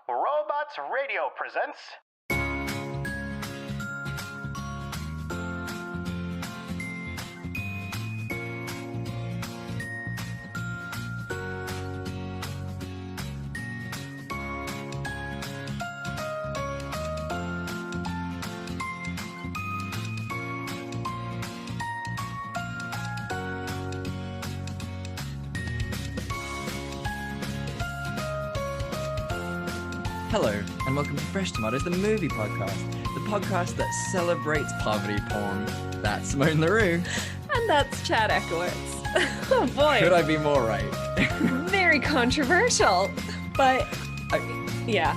Robots Radio presents... Hello, and welcome to Fresh Tomatoes, the movie podcast. The podcast that celebrates poverty porn. That's Simone LaRue. And that's Chad Ekowitz. Oh boy. Could I be more right? Very controversial. But, yeah.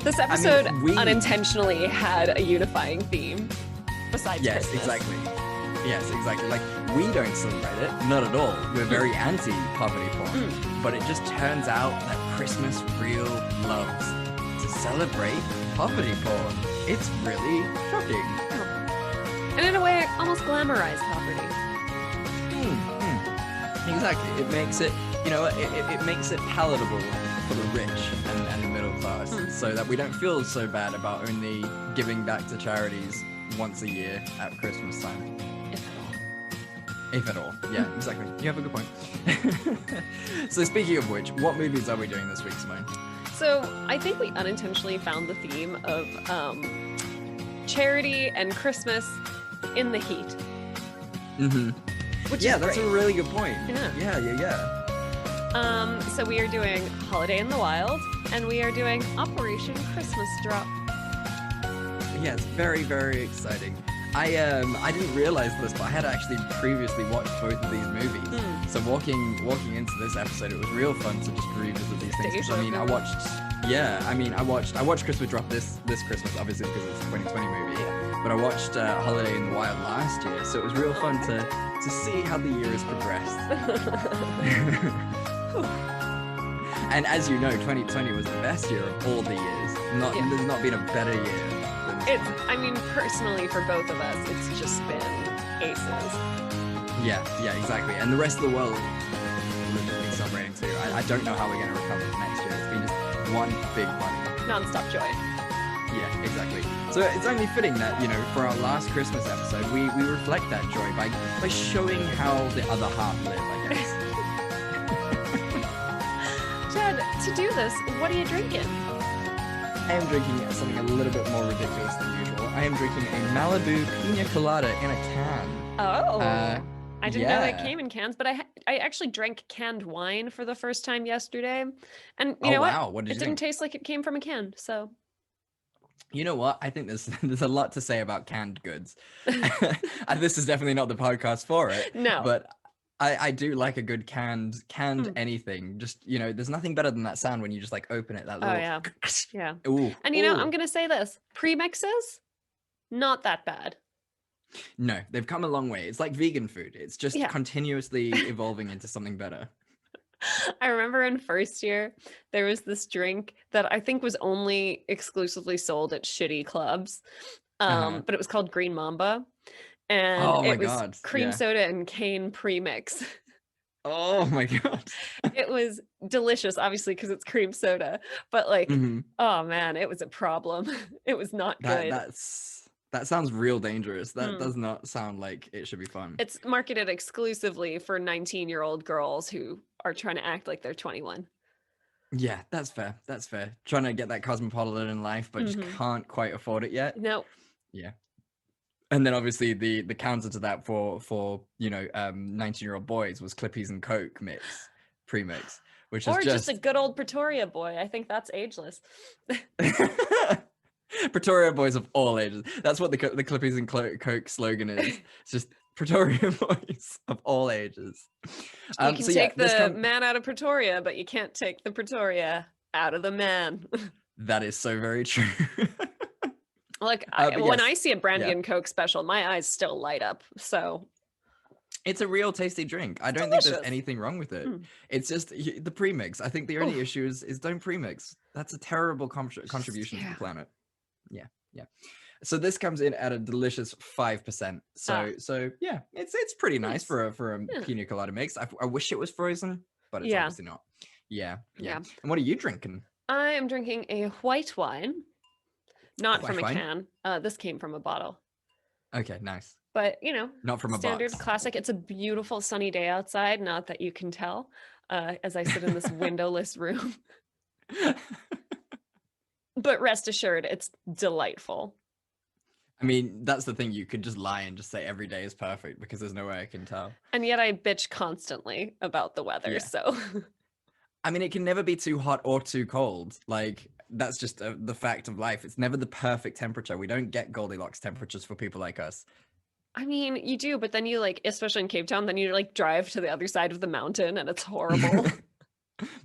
This episode unintentionally had a unifying theme. Besides Christmas. Exactly. Yes, exactly. Like, we don't celebrate it. Not at all. We're very anti-poverty porn. But it just turns out that Christmas real loves to celebrate poverty porn. It's really shocking. And in a way, almost glamorize poverty. Exactly. It makes it, it makes it palatable for the rich and the middle class, so that we don't feel so bad about only giving back to charities once a year at Christmas time. If at all. Yeah, exactly. You have a good point. So speaking of which, what movies are we doing this week, Simone? So I think we unintentionally found the theme of charity and Christmas in the heat. Which is that's great. a really good point. Yeah. So we are doing Holiday in the Wild, and we are doing Operation Christmas Drop. Yeah, it's very, very exciting. I didn't realize this, but I had actually previously watched both of these movies. So walking into this episode, it was real fun to just revisit these things. I mean, I watched Christmas Drop this Christmas, obviously because it's a 2020 movie. But I watched Holiday in the Wild last year, so it was real fun to see how the year has progressed. And as you know, 2020 was the best year of all the years. There's not been a better year. Personally, for both of us, it's just been aces. Yeah, exactly. And the rest of the world literally celebrating too. I don't know how we're going to recover next year. It's been just one big one. Non-stop joy. Yeah, exactly. So it's only fitting that, for our last Christmas episode, we reflect that joy by showing how the other half live, I guess. Chad, to do this, what are you drinking? I am drinking something a little bit more ridiculous than usual. I am drinking a Malibu Pina Colada in a can. Oh, I didn't know it came in cans, but I actually drank canned wine for the first time yesterday. And you know what? It didn't taste like it came from a can, so... You know what? I think there's a lot to say about canned goods. And this is definitely not the podcast for it. No. But I do like a good canned anything. Just, there's nothing better than that sound when you just open it. That little... Oh, yeah. Ooh. And I'm going to say this. Premixes, not that bad. No, they've come a long way. It's like vegan food. It's just continuously evolving into something better. I remember in first year, there was this drink that I think was only exclusively sold at shitty clubs. But it was called Green Mamba. And it was cream soda and cane premix. Oh my God. It was delicious, obviously, because it's cream soda. But oh man, it was a problem. It was not good. That sounds real dangerous. That does not sound like it should be fun. It's marketed exclusively for 19-year-old girls who are trying to act like they're 21. Yeah, that's fair. Trying to get that cosmopolitan life, but just can't quite afford it yet. No. Yeah. And then obviously the counter to that for 19-year-old boys was Clippies and Coke premix, which is just a good old Pretoria boy. I think that's ageless. Pretoria boys of all ages. That's what the Clippies and Coke slogan is. It's just Pretoria boys of all ages. You can take the man out of Pretoria, but you can't take the Pretoria out of the man. That is so very true. Look, when I see a brandy and Coke special, my eyes still light up. So it's a real tasty drink. I don't think there's anything wrong with it. It's just the premix. I think the only issue is don't premix. That's a terrible contribution to the planet. Yeah. So this comes in at a delicious 5%. So yeah, it's pretty nice for a pina colada mix. I wish it was frozen, but it's obviously not. Yeah. And what are you drinking? I am drinking a white wine, not from White a wine? can. This came from a bottle. Okay, nice. But, Not from a standard box. classic. It's a beautiful sunny day outside, not that you can tell, as I sit in this windowless room. But rest assured, it's delightful. I mean, that's the thing. You could just lie and just say every day is perfect because there's no way I can tell. And yet I bitch constantly about the weather, Yeah. so. I mean, it can never be too hot or too cold. Like, that's just the fact of life. It's never the perfect temperature. We don't get Goldilocks temperatures for people like us. I mean, you do, but then you especially in Cape Town, then you drive to the other side of the mountain and it's horrible.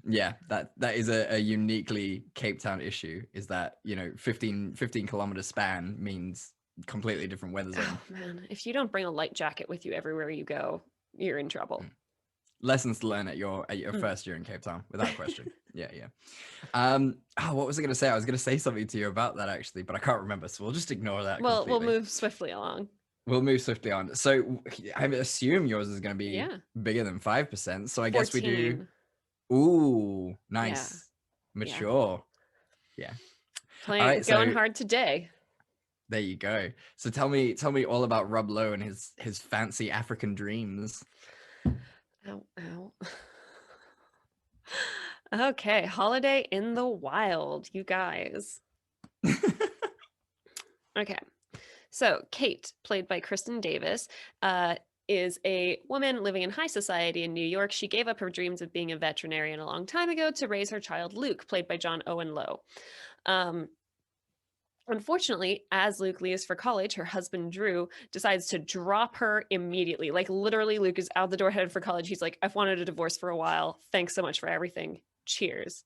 Yeah, that is a uniquely Cape Town issue, is that, 15 kilometer span means completely different weather zone. Oh man, if you don't bring a light jacket with you everywhere you go, you're in trouble. Lessons to learn at your first year in Cape Town, without question. Yeah. What was I going to say? I was going to say something to you about that actually, but I can't remember, so we'll just ignore that Well, completely. we'll move swiftly along. We'll move swiftly on. So I assume yours is going to be bigger than 5%. So I 14. guess we do. Ooh, nice. Yeah. Mature. Yeah. Going hard today. There you go. So tell me all about Rob Lowe and his fancy African dreams. Ow. Okay, holiday in the wild, you guys. Okay. So Kate, played by Kristen Davis, is a woman living in high society in New York. She gave up her dreams of being a veterinarian a long time ago to raise her child Luke, played by John Owen Lowe. Unfortunately, as Luke leaves for college, her husband Drew decides to drop her immediately. Like literally, Luke is out the door headed for college. He's like, I've wanted a divorce for a while. Thanks so much for everything. Cheers.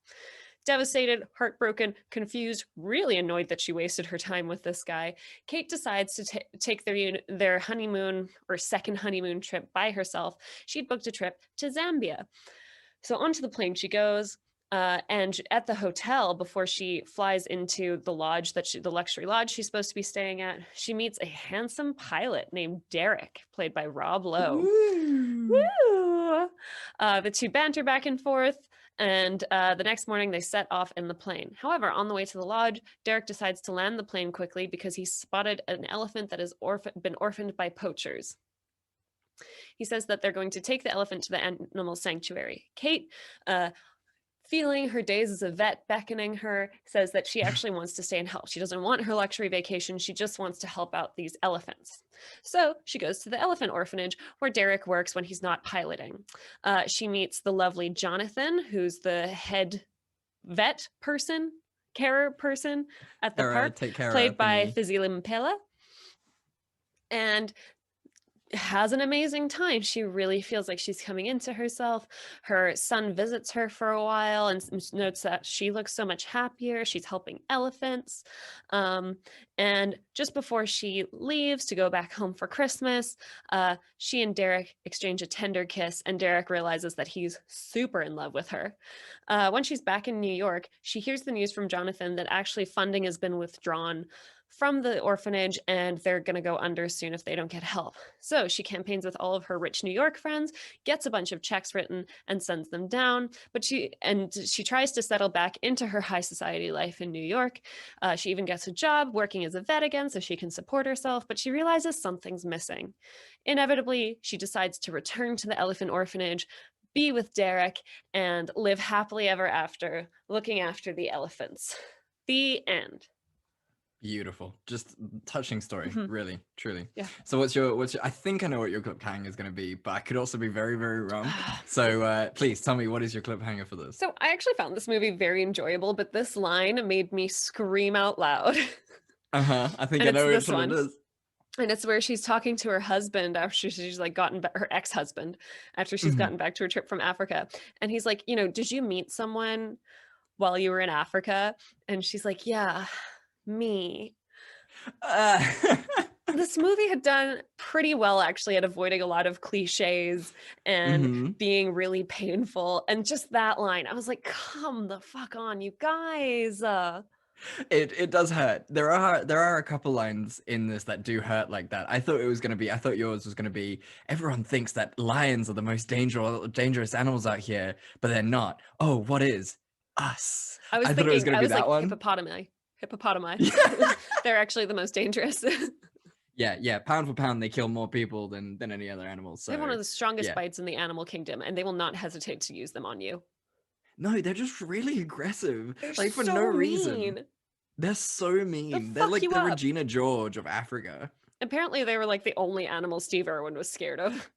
Devastated, heartbroken, confused, really annoyed that she wasted her time with this guy, Kate decides to take their honeymoon or second honeymoon trip by herself. She'd booked a trip to Zambia. So onto the plane she goes. And at the hotel, before she flies into the lodge the luxury lodge she's supposed to be staying at, she meets a handsome pilot named Derek, played by Rob Lowe. Woo! The two banter back and forth, and the next morning they set off in the plane. However, on the way to the lodge, Derek decides to land the plane quickly because he spotted an elephant that has been orphaned by poachers. He says that they're going to take the elephant to the animal sanctuary. Kate, feeling her days as a vet beckoning her, says that she actually wants to stay and help. She doesn't want her luxury vacation. She just wants to help out these elephants. So she goes to the elephant orphanage where Derek works when he's not piloting. She meets the lovely Jonathan, who's the head vet person, carer person at the park, played by Fizzy Limpela. And has an amazing time. She really feels like she's coming into herself. Her son visits her for a while and notes that she looks so much happier. She's helping elephants. And just before she leaves to go back home for Christmas, she and Derek exchange a tender kiss, and Derek realizes that he's super in love with her. When she's back in New York, she hears the news from Jonathan that actually funding has been withdrawn from the orphanage and they're going to go under soon if they don't get help. So she campaigns with all of her rich New York friends, gets a bunch of checks written and sends them down. But she tries to settle back into her high society life in New York. She even gets a job working as a vet again so she can support herself, but she realizes something's missing. Inevitably, she decides to return to the elephant orphanage, be with Derek, and live happily ever after, looking after the elephants. The end. Beautiful, just touching story. Really, truly. Yeah. So what's your I think I know what your cliffhanger is going to be, but I could also be very, very wrong. So please tell me, what is your cliffhanger for this? So I actually found this movie very enjoyable, but this line made me scream out loud. I think I know which one it is. And it's where she's talking to her husband after she's gotten her ex-husband after she's gotten back to her trip from Africa. And he's like, did you meet someone while you were in Africa? And she's like, yeah, me. This movie had done pretty well actually at avoiding a lot of cliches and being really painful. And just that line, I was like, come the fuck on, you guys. It does hurt. There are a couple lines in this that do hurt like that. I thought yours was gonna be, everyone thinks that lions are the most dangerous animals out here, but they're not. Oh, what is? Us. I was thought it was thinking, going I to be was like, that one. hippopotami. They're actually the most dangerous. Yeah. Pound for pound, they kill more people than any other animal. They have one So of the strongest yeah. bites in the animal kingdom, and they will not hesitate to use them on you. No, they're just really aggressive. They're Like for no so reason. mean. They're so They'll mean. They're fuck like you the up. Regina George of Africa. Apparently, they were like the only animal Steve Irwin was scared of.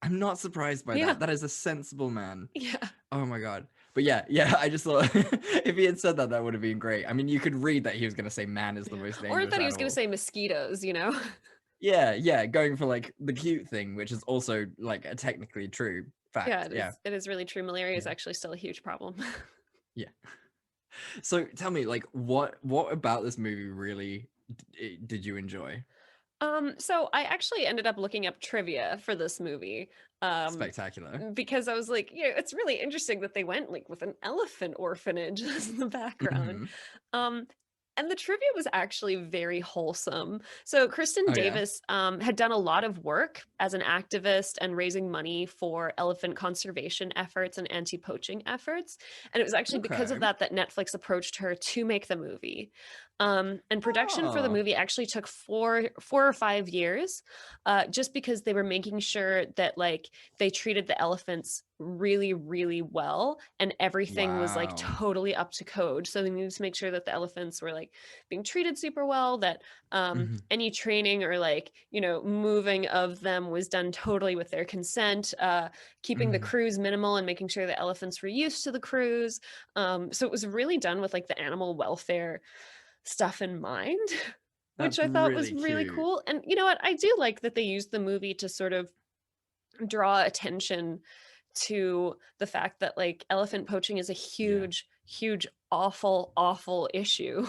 I'm not surprised by Yeah. that. That is a sensible man. Yeah. Oh my god. But yeah, I just thought if he had said that, that would have been great. I mean, you could read that he was going to say man is the most dangerous Or I thought he was going animal. to say mosquitoes, you know? Yeah, going for like the cute thing, which is also like a technically true fact. Yeah, it is really true. Malaria is actually still a huge problem. Yeah. So tell me, like, what about this movie really did you enjoy? So I actually ended up looking up trivia for this movie. Spectacular. Because I was like, it's really interesting that they went like with an elephant orphanage as the background. Mhm. And the trivia was actually very wholesome. So Kristen Oh, yeah? Davis had done a lot of work as an activist and raising money for elephant conservation efforts and anti-poaching efforts. And it was actually because of Okay. that Netflix approached her to make the movie. And production for the Oh. movie actually took four or 5 years, just because they were making sure that like they treated the elephants really, really well, and everything was like Wow. totally up to code. So they needed to make sure that the elephants were like being treated super well, that Mhm. any training or like moving of them was done totally with their consent, keeping the Mhm. cruise minimal and making sure the elephants were used to the cruise. So it was really done with like the animal welfare stuff in mind, which That's I thought was really really cute. cool. And you know what, I do like that they used the movie to sort of draw attention to the fact that like elephant poaching is a Yeah. huge awful issue.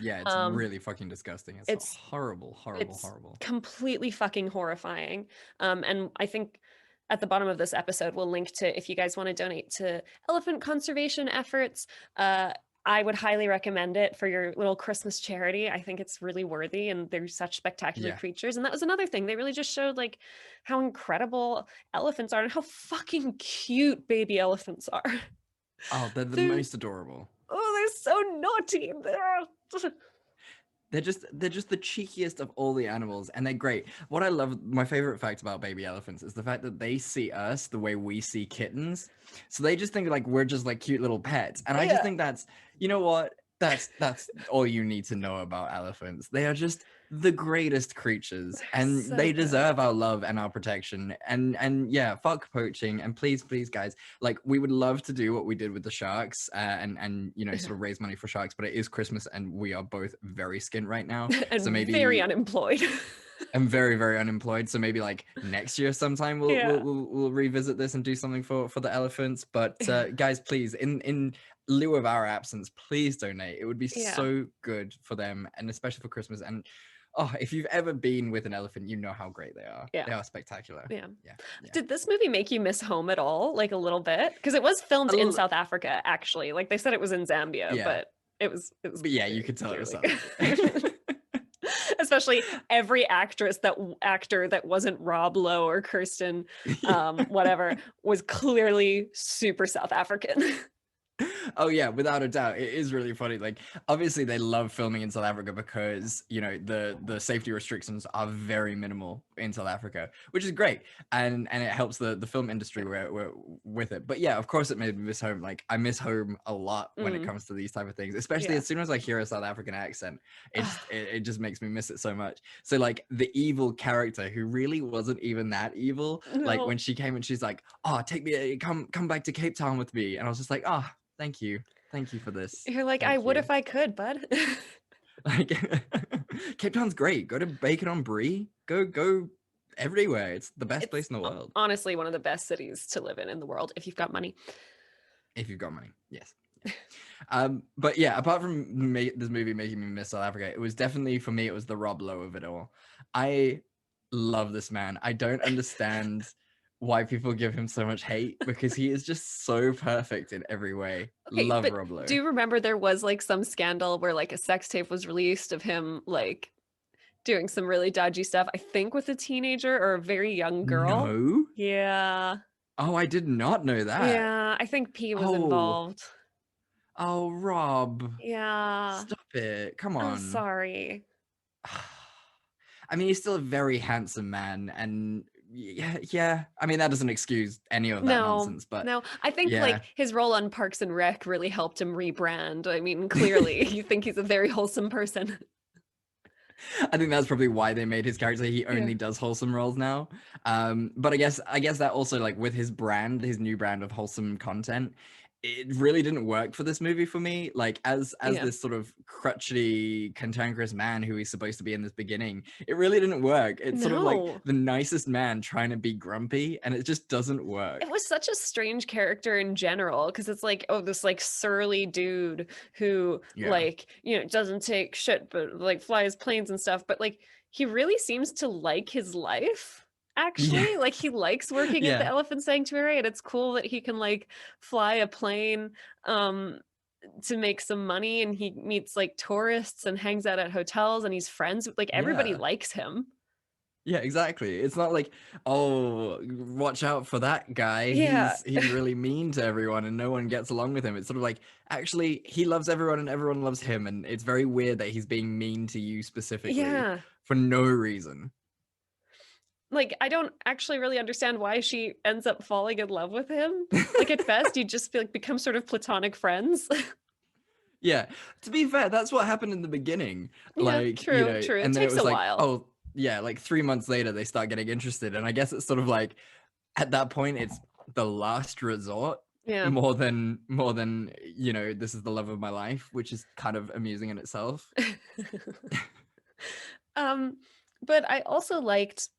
Yeah, it's um really fucking disgusting. It's it's horrible, horrible, it's horrible. completely fucking horrifying. And I think at the bottom of this episode we'll link to, if you guys want to donate to elephant conservation efforts, I would highly recommend it for your little Christmas charity. I think it's really worthy, and they're such spectacular Yeah. creatures. And that was another thing. They really just showed like how incredible elephants are and how fucking cute baby elephants are. Oh, they're the They're, most adorable. they're so naughty. They're just the cheekiest of all the animals, and they're great. What I love, my favorite fact about baby elephants is the fact that they see us the way we see kittens. So they just think like we're just like cute little pets. And I just think that's, you know what? That's all you need to know about elephants. They are just the greatest creatures, and so they good. deserve our love and our protection. And yeah, fuck poaching, and please guys, like we would love to do what we did with the sharks, and sort of raise money for sharks, but it is Christmas and we are both very skint right now. And So maybe very unemployed. I'm very unemployed, so maybe like next year sometime we'll revisit this and do something for the elephants. But guys, please, in lieu of our absence, please donate. It would be so good for them, and especially for Christmas. And if you've ever been with an elephant, you know how great they are. They are spectacular. Yeah. Yeah. Did this movie make you miss home at all? Like a little bit? Because it was filmed in South Africa, actually. Like they said it was in Zambia, but it was But yeah, you could tell it was South clearly. Africa. Especially every actor that wasn't Rob Lowe or Kirsten whatever was clearly super South African. Oh yeah, without a doubt. It is really funny. Like obviously they love filming in South Africa because, the safety restrictions are very minimal in South Africa, which is great. And it helps the film industry with it. But yeah, of course it made me miss home. Like I miss home a lot when it comes to these type of things, especially as soon as I hear a South African accent, it just makes me miss it so much. So like the evil character who really wasn't even that evil, like when she came and she's like, "Oh, take me, come back to Cape Town with me." And I was just like, "Oh, thank you for this." You're like, Thank I would you. if I could, bud. Like Cape Town's great. Go to Bacon on Brie. Go everywhere. It's the best place in the world. Honestly, one of the best cities to live in the world if you've got money. If you've got money, yes. But yeah, apart from this movie making me miss South Africa, it was definitely, for me, it was the Rob Lowe of it all. I love this man. I don't understand why people give him so much hate, because he is just so perfect in every way. Okay, Love but Rob Lowe. do you remember there was like some scandal where like a sex tape was released of him like doing some really dodgy stuff, I think with a teenager or a very young girl? No? Yeah. Oh, I did not know that. Yeah, I think P was involved. Oh, Rob, Yeah. stop it. Come I'm on. sorry. I mean, he's still a very handsome man, and yeah. I mean, that doesn't excuse any of that No, nonsense, but no. I think yeah. like his role on Parks and Rec really helped him rebrand. I mean, clearly you think he's a very wholesome person. I think that's probably why they made his character. He Yeah. only does wholesome roles now. But I guess that also like with his brand, his new brand of wholesome content, it really didn't work for this movie for me. Like as Yeah. this sort of crutchety, cantankerous man who he's supposed to be in this beginning, it really didn't work. It's sort of like No. the nicest man trying to be grumpy, and it just doesn't It work. was such a strange character in general because it's like, oh, this like surly dude who Yeah. like, doesn't take shit but like flies planes and stuff, but like he really seems to like his life. Yeah. Actually, like he likes working at the Yeah. elephant sanctuary, and it's cool that he can like fly a plane um to make some money, and he meets like tourists and hangs out at hotels, and he's friends with like everybody Yeah. likes him. Yeah, exactly. It's not like, oh, watch out for that guy. Yeah. He's really mean to everyone and no one gets along with him. It's sort of like, actually, he loves everyone and everyone loves him. And it's very weird that he's being mean to you specifically Yeah. for no reason. Like I don't actually really understand why she ends up falling in love with him. Like at best you just feel like become sort of platonic friends. Yeah. To be fair, that's what happened in the beginning. Yeah, Like, true, true. It and then it takes was a like, while. oh, yeah, like 3 months later, they start getting interested. And I guess it's sort of like, at that point, it's the last resort Yeah. more than this is the love of my life, which is kind of amusing in itself. um but I also liked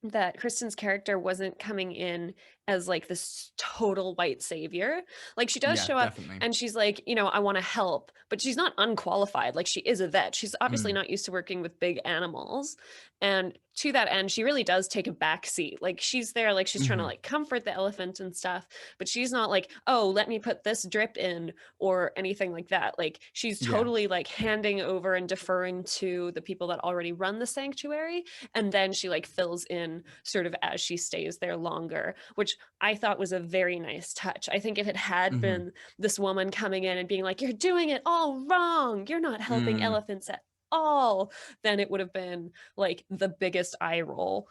that Kristen's character wasn't coming in as like this total white savior. Like she does Yeah, show up definitely. and she's like, I want to help, but she's not unqualified. Like she is a vet. She's obviously Mm, not used to working with big animals. And to that end, she really does take a back seat. Like she's there, like she's trying to mhm. like comfort the elephant and stuff, but she's not like, oh, let me put this drip in or anything like that. Like she's Yeah. totally like handing over and deferring to the people that already run the sanctuary, and then she like fills in sort of as she stays there longer, which I thought was a very nice touch. I think if it had Mhm. been this woman coming in and being like, you're doing it all wrong, you're not helping Mm. elephants at all, then it would have been like the biggest eye roll.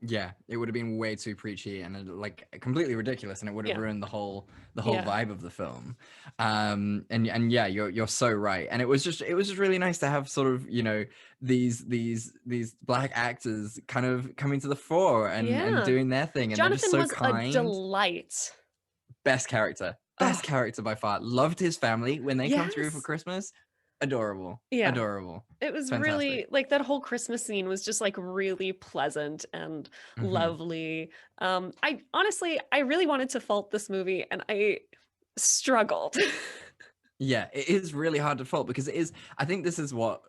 Yeah, it would have been way too preachy and like completely ridiculous, and it would have Yeah. ruined the whole Yeah. vibe of the film. And yeah, you're so right. And it was just really nice to have sort of these black actors kind of coming to the fore and Yeah. doing their thing, and they're just Jonathan so was a kind. delight. Best character, best Oh, character by far. Loved his family when they come through for yes. Christmas. Adorable, Yeah. adorable, It was fantastic. really like that whole Christmas scene was just like really pleasant and Hmm. lovely. I honestly, I really wanted to fault this movie and I struggled. Yeah, it is really hard to fault because it is. I think this is what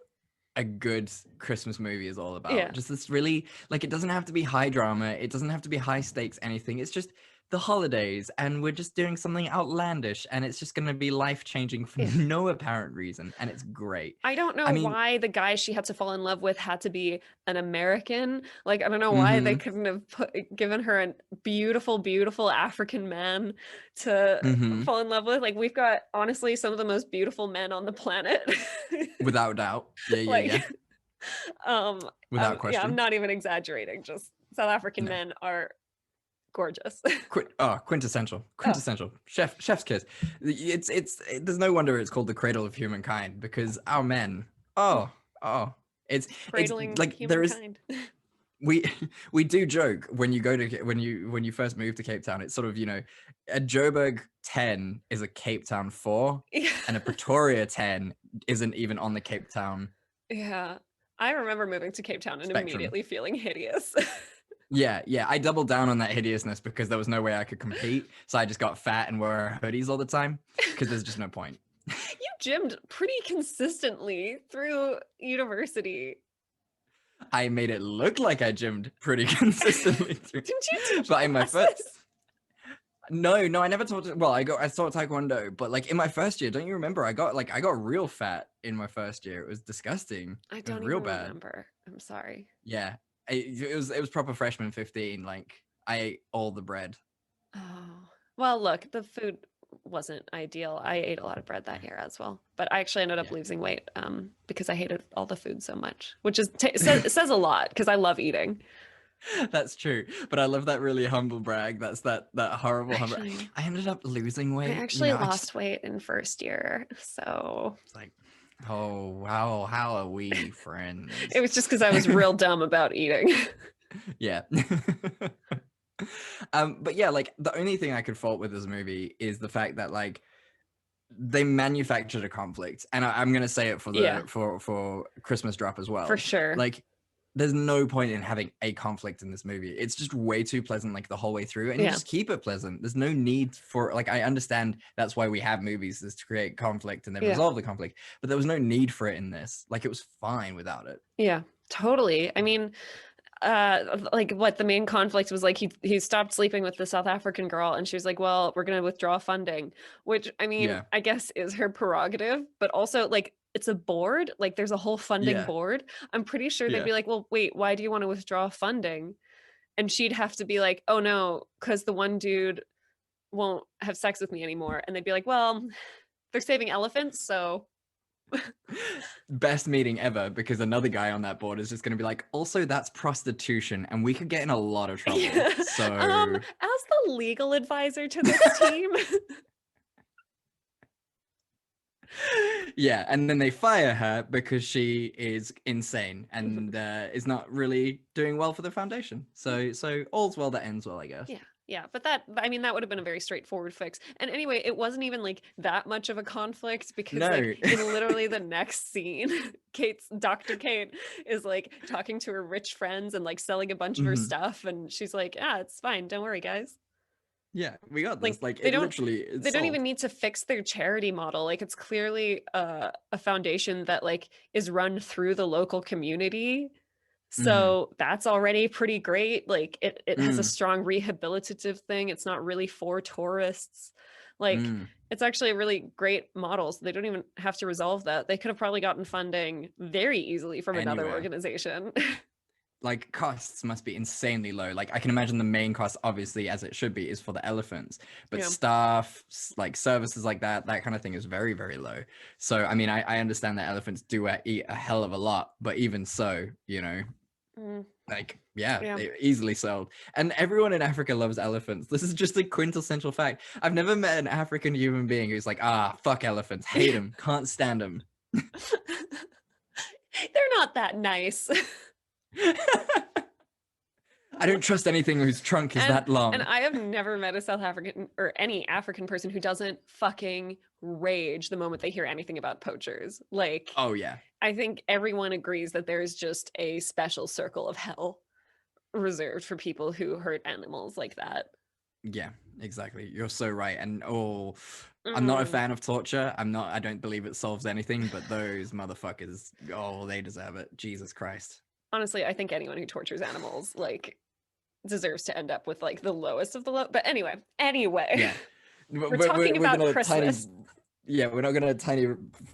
a good Christmas movie is all about. Yeah. Just this really, like, it doesn't have to be high drama, it doesn't have to be high stakes anything. It's just the holidays and we're just doing something outlandish and it's just going to be life changing for Yeah. no apparent reason, and it's great. I don't I know mean, why the guy she had to fall in love with had to be an American. Like, I don't know why they mhm, couldn't have given her a beautiful, beautiful African man to mhm, fall in love with. Like, we've got honestly some of the most beautiful men on the planet. without doubt. Yeah, yeah, yeah. Like, um, Without yeah, I'm question. not even exaggerating. Just South African No. men are gorgeous. Quintessential, Oh, quintessential chef's kiss. There's no wonder it's called the cradle of humankind, because our men, mm, oh, oh, it's cradling like there is humankind. we we do joke when you go to when you first move to Cape Town. It's sort of, a Joburg 10 is a Cape Town 4, Yeah. and a Pretoria 10 isn't even on the Cape Town Yeah. I remember moving to Cape Town and spectrum. immediately feeling hideous. Yeah, yeah, I doubled down on that hideousness because there was no way I could compete, so I just got fat and wore hoodies all the time because there's just no point. You gymmed pretty consistently through university. I made it look like I gymmed pretty consistently through, Didn't you teach but in my first, classes? no, I never taught. Well, I taught Taekwondo, but like in my first year, don't you remember? I got real fat in my first year. It was disgusting. I It was don't real even bad. remember. I'm sorry. Yeah, it was proper freshman 15. Like I ate all the bread. Oh. Well, look, the food wasn't ideal. I ate a lot of bread that year as well, but I actually ended up losing weight because I hated all the food so much, which is says a lot because I love eating. That's true, but I love that really humble brag. That's that horrible humble. Actually, I ended up losing weight. I actually lost weight in first year, so it's like, oh wow, how are we friends? it was just because I was real dumb about eating. Yeah. But yeah, like the only thing I could fault with this movie is the fact that like they manufactured a conflict, and I'm gonna say it for the for Christmas Drop as well. For sure. Like, there's no point in having a conflict in this movie. It's just way too pleasant like the whole way through, and you just keep it pleasant. There's no need for, like, I understand that's why we have movies, is to create conflict and then resolve the conflict, but there was no need for it in this. Like, it was fine without it. Yeah, totally. I mean, like what the main conflict was, like he stopped sleeping with the South African girl and she was like, well, we're gonna withdraw funding, which I mean, I guess is her prerogative, but also like it's a board, like there's a whole funding board. I'm pretty sure they'd be like, well, wait, why do you want to withdraw funding? And she'd have to be like, oh no, because the one dude won't have sex with me anymore. And they'd be like, well, they're saving elephants, so Best meeting ever, because another guy on that board is just going to be like, also that's prostitution and we could get in a lot of trouble. So as the legal advisor to this team. Yeah, and then they fire her because she is insane and is not really doing well for the foundation. So all's well that ends well, I guess. Yeah, but that, I mean, that would have been a very straightforward fix. And anyway, it wasn't even like that much of a conflict because like in literally the next scene, Dr. Kate is like talking to her rich friends and like selling a bunch of her stuff. And she's like, it's fine. Don't worry, guys. Yeah, we got this. Like they don't even need to fix their charity model. Like, it's clearly a foundation that like is run through the local community. So that's already pretty great. Like it has a strong rehabilitative thing. It's not really for tourists. Like it's actually a really great model. So they don't even have to resolve that. They could have probably gotten funding very easily from another organization. Like, costs must be insanely low. Like, I can imagine the main cost, obviously, as it should be, is for the elephants. But staff, like services like that kind of thing is very, very low. So, I mean, I understand that elephants do eat a hell of a lot. But even so, you know, like, they're easily sold. And everyone in Africa loves elephants. This is just a quintessential fact. I've never met an African human being who's like, fuck elephants, hate them, can't stand them. They're not that nice. I don't trust anything whose trunk is that long. And I have never met a South African or any African person who doesn't fucking rage the moment they hear anything about poachers. Like, oh yeah, I think everyone agrees that there is just a special circle of hell reserved for people who hurt animals like that. Yeah, exactly. You're so right. And I'm not a fan of torture. I don't believe it solves anything, but those motherfuckers, they deserve it. Jesus Christ. Honestly, I think anyone who tortures animals like deserves to end up with like the lowest of the low. But anyway, yeah, we're talking about Christmas. We're not gonna tiny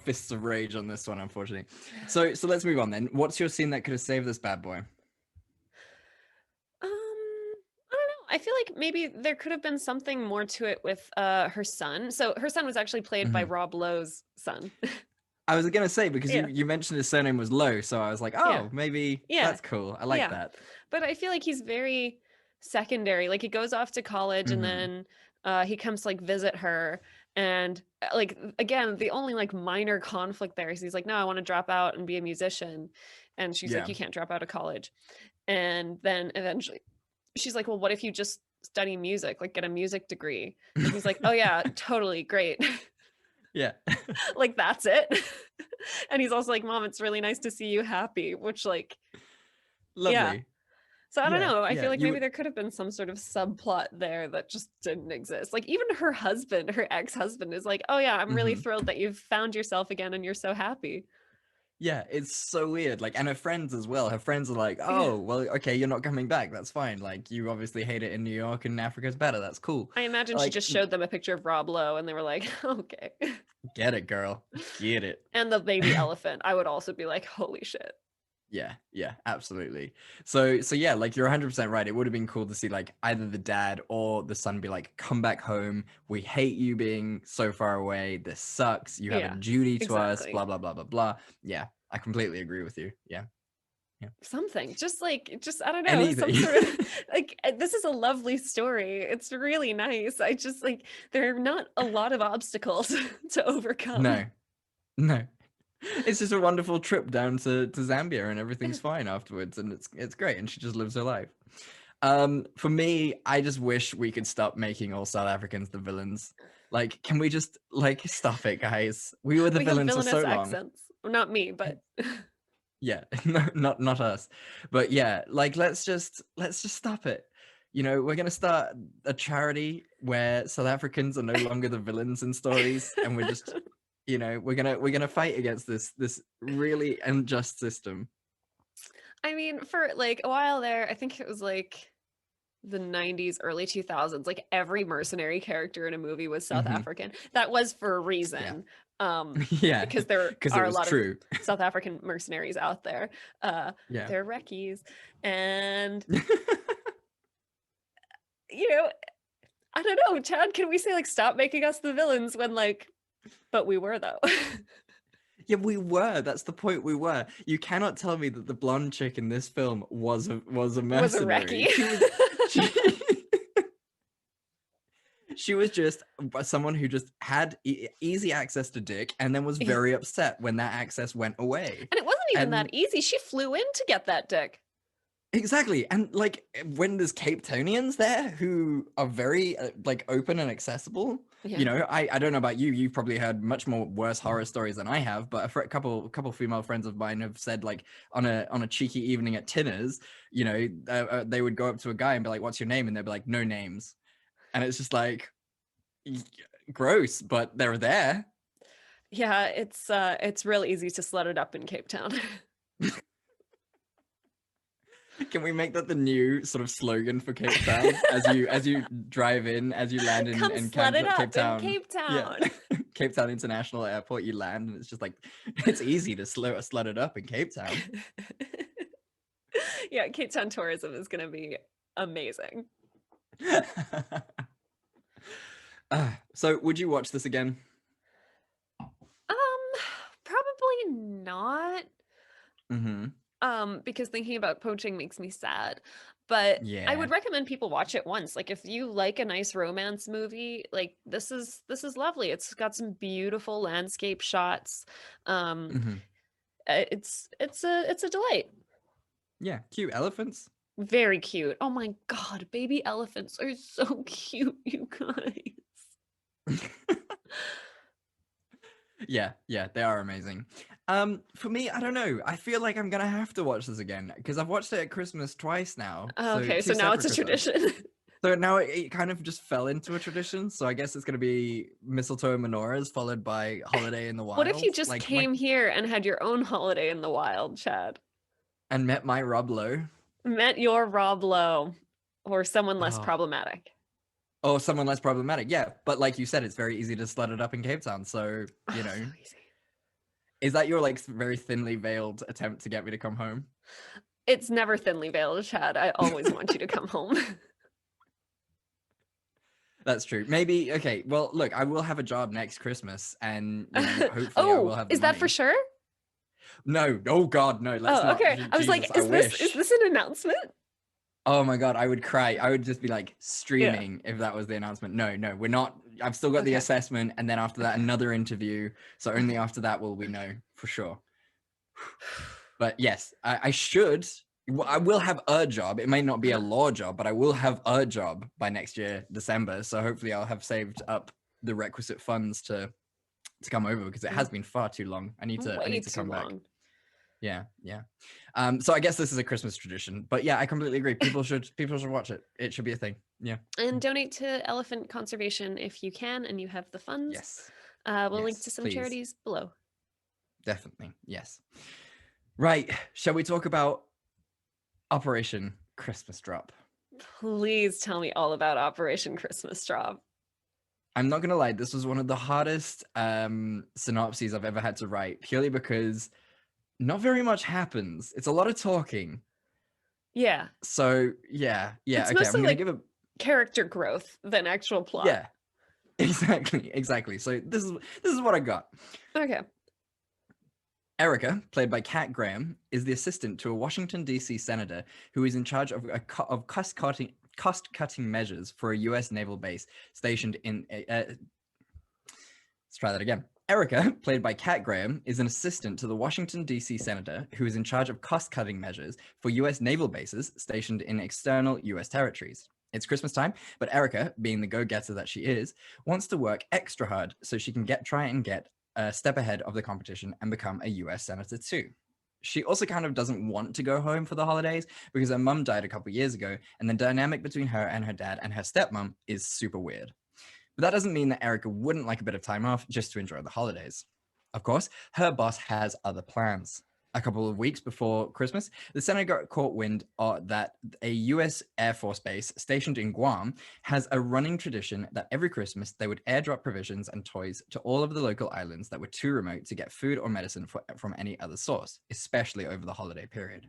fists of rage on this one, unfortunately. So let's move on then. What's your scene that could have saved this bad boy? I don't know. I feel like maybe there could have been something more to it with her son. So her son was actually played by Rob Lowe's son. I was gonna say, because you mentioned his surname was Lowe, so I was like, maybe that's cool. I like that. But I feel like he's very secondary. Like, he goes off to college and then he comes to like visit her, and like, again, the only like minor conflict there is he's like, no, I want to drop out and be a musician, and she's like, you can't drop out of college. And then eventually she's like, well, what if you just study music, like get a music degree? And he's like, oh yeah, totally, great. Yeah. Like, that's it. And he's also like, Mom, it's really nice to see you happy, which like, lovely. Yeah. So I don't know. I feel like maybe there could have been some sort of subplot there that just didn't exist. Like, even her husband, her ex-husband, is like, oh yeah, I'm really thrilled that you've found yourself again and you're so happy. Yeah, it's so weird. Like, and her friends as well. Her friends are like, oh, well, okay, you're not coming back. That's fine. Like, you obviously hate it in New York and Africa's better. That's cool. I imagine she just showed them a picture of Rob Lowe and they were like, okay. Get it, girl. Get it. And the baby elephant. I would also be like, holy shit. Yeah, absolutely. So yeah, like you're 100% right. It would have been cool to see like either the dad or the son be like, "Come back home. We hate you being so far away. This sucks. You have a Yeah, duty to us. exactly. Blah blah blah blah blah." Yeah, I completely agree with you. Yeah, yeah. Something just like just I don't know, some Anything. sort of like this is a lovely story. It's really nice. I just like there are not a lot of obstacles to overcome. No, no. It's just a wonderful trip down to Zambia, and everything's fine afterwards, and it's great, and she just lives her life. For me, I just wish we could stop making all South Africans the villains. Like, can we just like stop it, guys? We were the We have villains for so villainous long. accents. Well, not me, but Yeah, no, not us. But yeah, like let's just stop it. You know, we're gonna start a charity where South Africans are no longer the villains in stories, and we're just, you know, we're gonna fight against this really unjust system. I mean, for like a while there, I think it was like the 90s, early 2000s, like every mercenary character in a movie was South Hmm. African. That was for a Yeah, reason. yeah, Because there because it are a was lot of true. South African mercenaries out there. Yeah. They're reckies. And you know, I don't know, Chad, can we say like stop making us the villains when like but we were though. Yeah, we were. That's the point. We were. You cannot tell me that the blonde chick in this film was a Was a mercenary. recce. She she was just someone who just had easy access to dick, and then was Yeah. very upset when that access went away. And it wasn't even that And easy. She flew in to get that dick. exactly, and like when there's Cape Townians there who are very like open and accessible. Yeah. You know, I don't know about you. You've probably heard much more worse horror stories than I have, but a couple female friends of mine have said like on a cheeky evening at Tinner's, you know, they would go up to a guy and be like, "What's your name?" And they'd be like, "No names," and it's just like gross, but they're there. Yeah, it's real easy to slut it up in Cape Town. Can we make that the new sort of slogan for Cape Town as you drive in, as you land Come in slut it Cape up in Town? Cape Yeah. Town. Cape Town International Airport, you land, and it's just like it's easy to slut it up in Cape Town. Yeah, Cape Town tourism is going to be amazing. So would you watch this again? Probably not. Mm-hmm. Because thinking about poaching makes me sad. But I Yeah. would recommend people watch it once. Like if you like a nice romance movie, like this is lovely. It's got some beautiful landscape shots. Um, Mm-hmm. it's a delight. Yeah. Cute elephants. Very cute. Oh my God, baby elephants are so cute, you guys. Yeah, they are amazing. For me, I don't know. I feel like I'm gonna have to watch this again because I've watched it at Christmas twice now. Oh, So okay, two so now it's a separate Christmas. tradition. So now it kind of just fell into a tradition. So I guess it's gonna be mistletoe and menorahs followed by holiday in the wild. What if you just like came here and had your own holiday in the wild, Chad? and met my Rob Lowe. Met your Rob Lowe or someone less Oh. problematic. Or someone less problematic. Yeah, but like you said, it's very easy to slut it up in Cape Town. So you know, So easy. is that your like very thinly veiled attempt to get me to come home? It's never thinly veiled, Chad. I always want you to come home. That's true. Maybe okay. Well, look, I will have a job next Christmas, and you know, hopefully I Oh, will have. The is that for money. sure? No. Oh God, no. Let's Oh, not. okay. I was like, Jesus, I wish. is this an announcement? Oh my God, I would cry. I would just be like streaming if that was the announcement. No, we're not. I've still got the Okay. assessment, and then after that, another interview. So only after that will we know for sure. But yes, I should. I will have a job. It may not be a law job, but I will have a job by next year, December. So hopefully I'll have saved up the requisite funds to come over because it has been far too long. I need to Way come too back. long. Yeah. So I guess this is a Christmas tradition. But yeah, I completely agree. People should watch it. It should be a thing. Yeah. And donate to elephant conservation if you can and you have the funds. Yes. We'll link Yes, to some please. charities below. Definitely. Yes. Right. Shall we talk about Operation Christmas Drop? Please tell me all about Operation Christmas Drop. I'm not gonna lie, this was one of the hardest synopses I've ever had to write, purely because not very much happens. It's a lot of talking. Yeah. So yeah, It's okay. I'm mostly gonna like give a character growth than actual plot. yeah, exactly. So this is what I got. Okay. Erica, played by Kat Graham, is the assistant to a Washington D.C. senator who is in charge of cost-cutting measures for a U.S. naval base stationed in. Let's try that again. Erica, played by Kat Graham, is an assistant to the Washington, D.C. senator who is in charge of cost-cutting measures for U.S. naval bases stationed in external U.S. territories. It's Christmas time, but Erica, being the go-getter that she is, wants to work extra hard so she can try and get a step ahead of the competition and become a US senator too. She also kind of doesn't want to go home for the holidays because her mum died a couple years ago, and the dynamic between her and her dad and her stepmom is super weird. But that doesn't mean that Erica wouldn't like a bit of time off just to enjoy the holidays. Of course, her boss has other plans. A couple of weeks before Christmas, the Senate got caught wind that a US Air Force base stationed in Guam has a running tradition that every Christmas they would airdrop provisions and toys to all of the local islands that were too remote to get food or medicine from any other source, especially over the holiday period.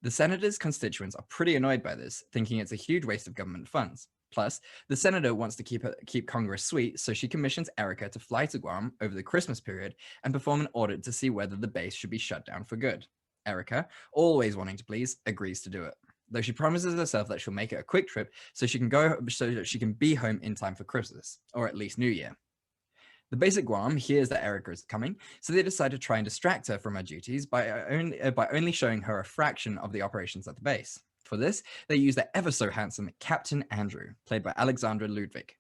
The senator's constituents are pretty annoyed by this, thinking it's a huge waste of government funds. Plus, the senator wants to keep Congress sweet, so she commissions Erica to fly to Guam over the Christmas period and perform an audit to see whether the base should be shut down for good. Erica, always wanting to please, agrees to do it, though she promises herself that she'll make it a quick trip so that she can be home in time for Christmas, or at least New Year. The base at Guam hears that Erica is coming, so they decide to try and distract her from her duties by only showing her a fraction of the operations at the base. For this, they use the ever so handsome Captain Andrew, played by Alexander Ludwig.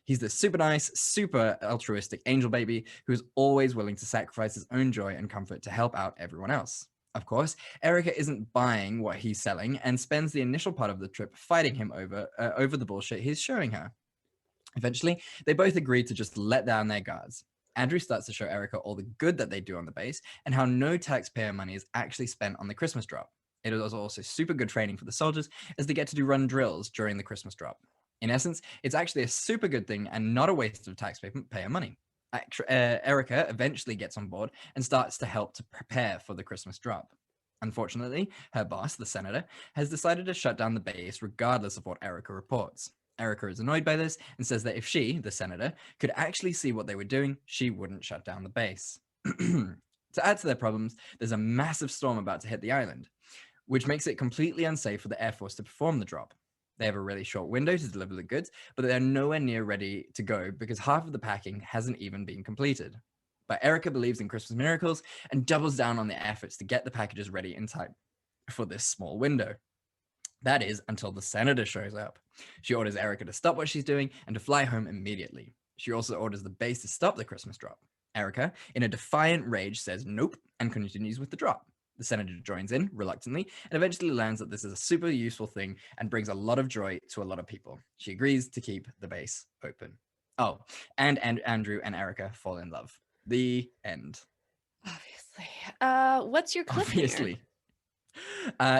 He's the super nice, super altruistic angel baby who is always willing to sacrifice his own joy and comfort to help out everyone else. Of course, Erica isn't buying what he's selling and spends the initial part of the trip fighting him over the bullshit he's showing her. Eventually, they both agree to just let down their guards. Andrew starts to show Erica all the good that they do on the base and how no taxpayer money is actually spent on the Christmas drop. It is also super good training for the soldiers as they get to do run drills during the Christmas drop. In essence, it's actually a super good thing and not a waste of taxpayer money. Erica eventually gets on board and starts to help to prepare for the Christmas drop. Unfortunately, her boss, the senator, has decided to shut down the base regardless of what Erica reports. Erica is annoyed by this and says that if she, the senator, could actually see what they were doing, she wouldn't shut down the base. To add to their problems, there's a massive storm about to hit the island, which makes it completely unsafe for the Air Force to perform the drop. They have a really short window to deliver the goods, but they're nowhere near ready to go because half of the packing hasn't even been completed. But Erica believes in Christmas miracles and doubles down on their efforts to get the packages ready in time for this small window. That is until the senator shows up. She orders Erica to stop what she's doing and to fly home immediately. She also orders the base to stop the Christmas drop. Erica, in a defiant rage, says nope and continues with the drop. The senator joins in reluctantly and eventually learns that this is a super useful thing and brings a lot of joy to a lot of people. She agrees to keep the base open. Oh, and Andrew and Erica fall in love. The end. Obviously. What's your cliffhanger? Obviously.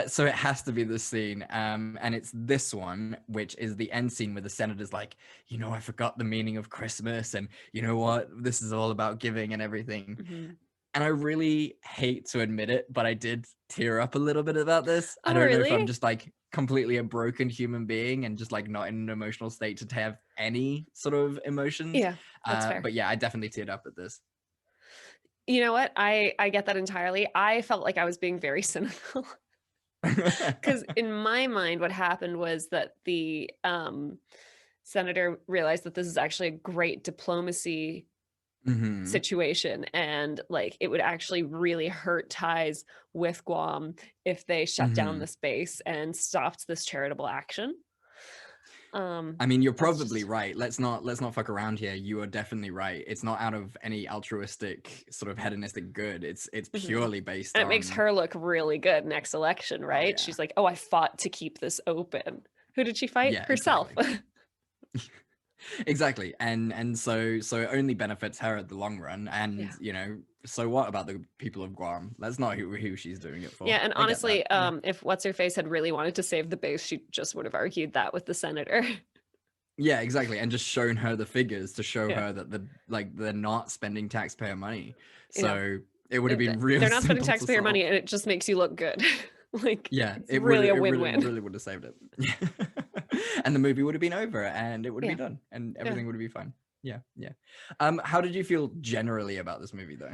So it has to be this scene, and it's this one, which is the end scene where the senator's like, I forgot the meaning of Christmas, and you know what, this is all about giving and everything. Mm-hmm. And I really hate to admit it, but I did tear up a little bit about this. Oh, I don't know if really? I'm just like completely a broken human being and just like not in an emotional state to have any sort of emotions. Yeah, that's fair. But yeah, I definitely teared up at this. You know what? I get that entirely. I felt like I was being very cynical. Because in my mind, what happened was that the senator realized that this is actually a great diplomacy situation, and like it would actually really hurt ties with Guam if they shut down this base and stopped this charitable action. I mean, you're probably right. Let's not fuck around here. You are definitely right. It's not out of any altruistic sort of hedonistic good. It's purely based on. And it makes her look really good next election, right? yeah. She's like, "Oh, I fought to keep this open." Who did she fight? Yeah, Herself. Exactly. And so it only benefits her at the long run. And so what about the people of Guam? That's not who she's doing it for. Yeah, and honestly, if what's her face had really wanted to save the base, she just would have argued that with the senator. Yeah, exactly. And just shown her the figures to show her that they're not spending taxpayer money. So It would have been real They're not spending simple to taxpayer solve. money, and it just makes you look good. Like, Yeah, it's it really would, a it really, win-win. really would have saved it. And the movie would have been over, and it would have Yeah. been done, and Yeah. everything would be fine. Yeah, yeah. How did you feel generally about this movie, though?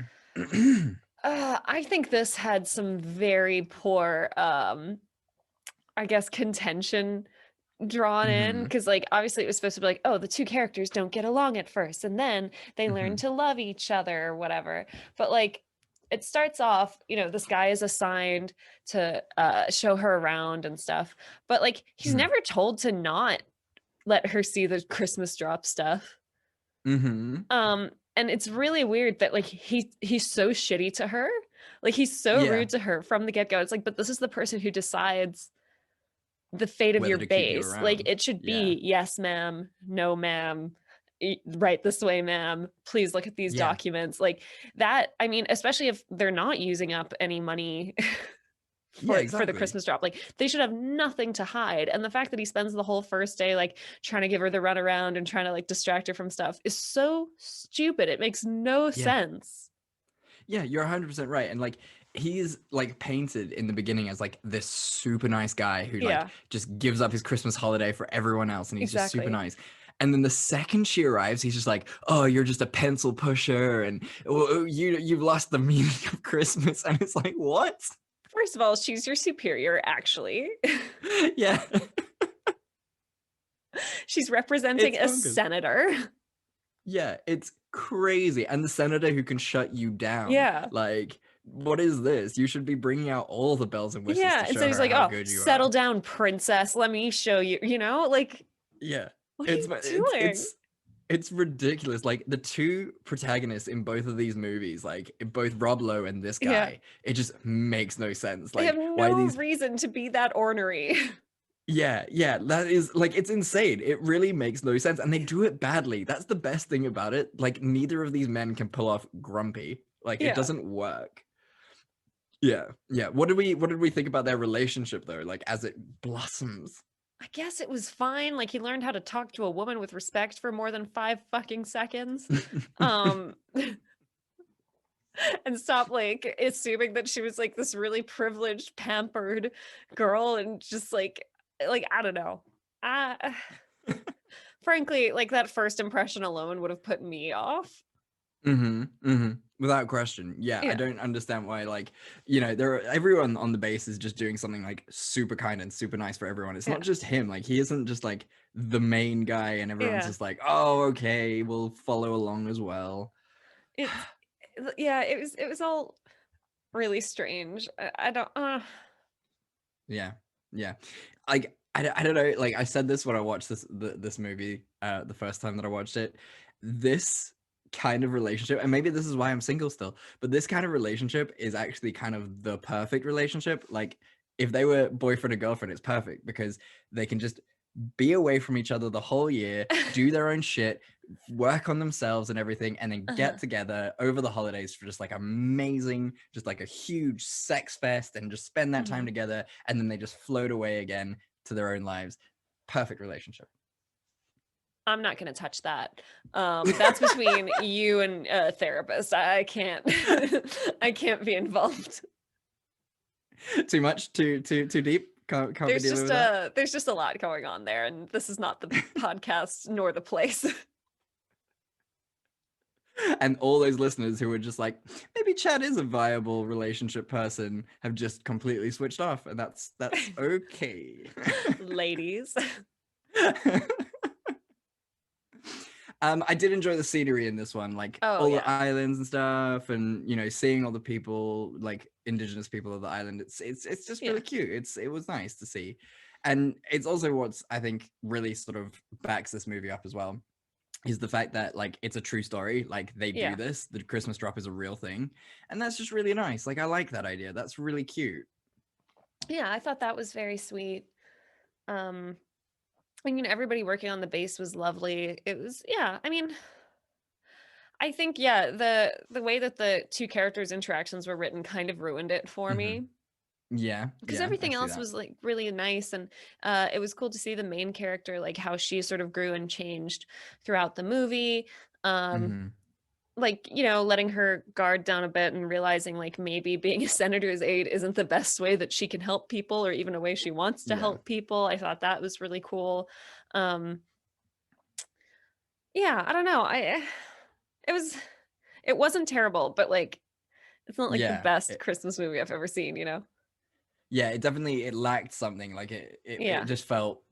I think this had some very poor, I guess, contention drawn in, Hmm. because like obviously it was supposed to be like, oh, the two characters don't get along at first and then they learn Hmm. to love each other or whatever. But like, it starts off, this guy is assigned to show her around and stuff, but like he's Hmm. never told to not let her see the Christmas drop stuff. Hmm. And it's really weird that like he's so shitty to her, like he's so Yeah, rude to her from the get-go. It's like, but this is the person who decides the fate of your whether to keep you base. Like, around. it should Yeah, be yes ma'am, no ma'am, right this way ma'am, please look at these yeah, documents. Like that, I mean, especially if they're not using up any money yeah, for the exactly. Christmas drop, like they should have nothing to hide. And the fact that he spends the whole first day like trying to give her the runaround and trying to like distract her from stuff is so stupid. It makes no Yeah, sense. yeah, you're 100% right. And like, he's like painted in the beginning as like this super nice guy who like Yeah, just gives up his Christmas holiday for everyone else, and he's just super exactly. nice. And then the second she arrives, he's just like, "Oh, you're just a pencil pusher, and you've lost the meaning of Christmas." And it's like, what? First of all, she's your superior, actually. Yeah, She's representing it's a bonkers. senator. Yeah, it's crazy. And the senator who can shut you down. Yeah. Like, what is this? You should be bringing out all the bells and whistles Yeah. to And so show he's her like, how oh, good you settle are. down, princess. Let me show you, like, Yeah. what are It's you it's doing? it's it's ridiculous. Like the two protagonists in both of these movies, like both Rob Lowe and this Yeah. guy, it just makes no sense. They have Like why no these reason to be that ornery. Yeah, yeah, that is like it's insane. It really makes no sense, and they do it badly. That's the best thing about it. Like neither of these men can pull off grumpy. Like it Yeah. doesn't work. Yeah, yeah. What did we think about their relationship though? Like as it blossoms. I guess it was fine. Like, he learned how to talk to a woman with respect for more than 5 fucking seconds. Um, and stop like assuming that she was like this really privileged, pampered girl, and just like I don't know. Uh, frankly, like that first impression alone would have put me off. Mm-hmm. Mm-hmm. Without question. Yeah, I Yeah. don't understand why, like, everyone on the base is just doing something like super kind and super nice for everyone. It's not Yeah. just him. Like he isn't just like the main guy and everyone's Yeah. just like, oh, okay, we'll follow along as well. It's yeah, it was all really strange. I don't Yeah, yeah. Like I don't know. Like I said this when I watched this movie the first time that I watched it. This kind of relationship, and maybe this is why I'm single still, but this kind of relationship is actually kind of the perfect relationship. Like if they were boyfriend and girlfriend, it's perfect because they can just be away from each other the whole year, do their own shit, work on themselves and everything, and then uh-huh. get together over the holidays for just like amazing, just like a huge sex fest and just spend that time Mhm. together. And then they just float away again to their own lives. Perfect relationship. I'm not going to touch that. That's between you and a therapist. I can't I can't be involved. Too much? Too deep? Can't be dealing with that? There's just a lot going on there, and this is not the podcast nor the place. And all those listeners who were just like, maybe Chad is a viable relationship person, have just completely switched off, and that's okay. Ladies. I did enjoy the scenery in this one, like Oh all the yeah. islands and stuff, and seeing all the people, like indigenous people of the island. It's just really Yeah. cute. It was nice to see, and it's also what's I think really sort of backs this movie up as well, is the fact that like it's a true story. Like they do Yeah. this. The Christmas drop is a real thing, and that's just really nice. Like I like that idea. That's really cute. Yeah, I thought that was very sweet. Um I mean, everybody working on the base was lovely. It was, yeah, I mean, I think, yeah, the way that the two characters' interactions were written kind of ruined it for Hmm. me, Yeah, because yeah, I everything see else that. was like really nice. And it was cool to see the main character, like how she sort of grew and changed throughout the movie. um Hmm. like, letting her guard down a bit and realizing like maybe being a senator's aide isn't the best way that she can help people or even a way she wants to Yeah. help people. I thought that was really cool. Um, yeah, I don't know. It was it wasn't terrible, but like it's not like the Yeah. best Christmas movie I've ever seen. Yeah, it definitely it lacked something. Like it Yeah. just felt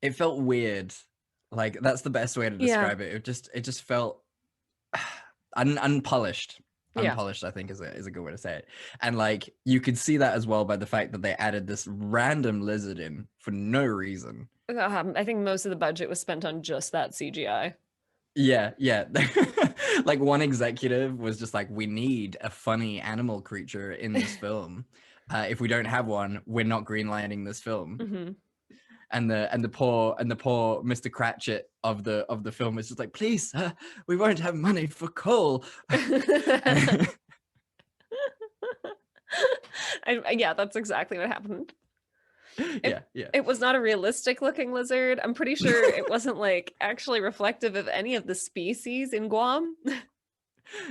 weird. Like that's the best way to Yeah. describe it. It just felt unpolished. Yeah. Unpolished, I think, is a good way to say it. And like you could see that as well by the fact that they added this random lizard in for no reason. I think most of the budget was spent on just that CGI. Yeah, yeah. Like one executive was just like, we need a funny animal creature in this film. If we don't have one, we're not greenlighting this film. Hmm. And the poor Mr. Cratchit of the film is just like, please, sir, we won't have money for coal. Yeah, that's exactly what happened. Yeah, yeah. It was not a realistic looking lizard. I'm pretty sure it wasn't like actually reflective of any of the species in Guam.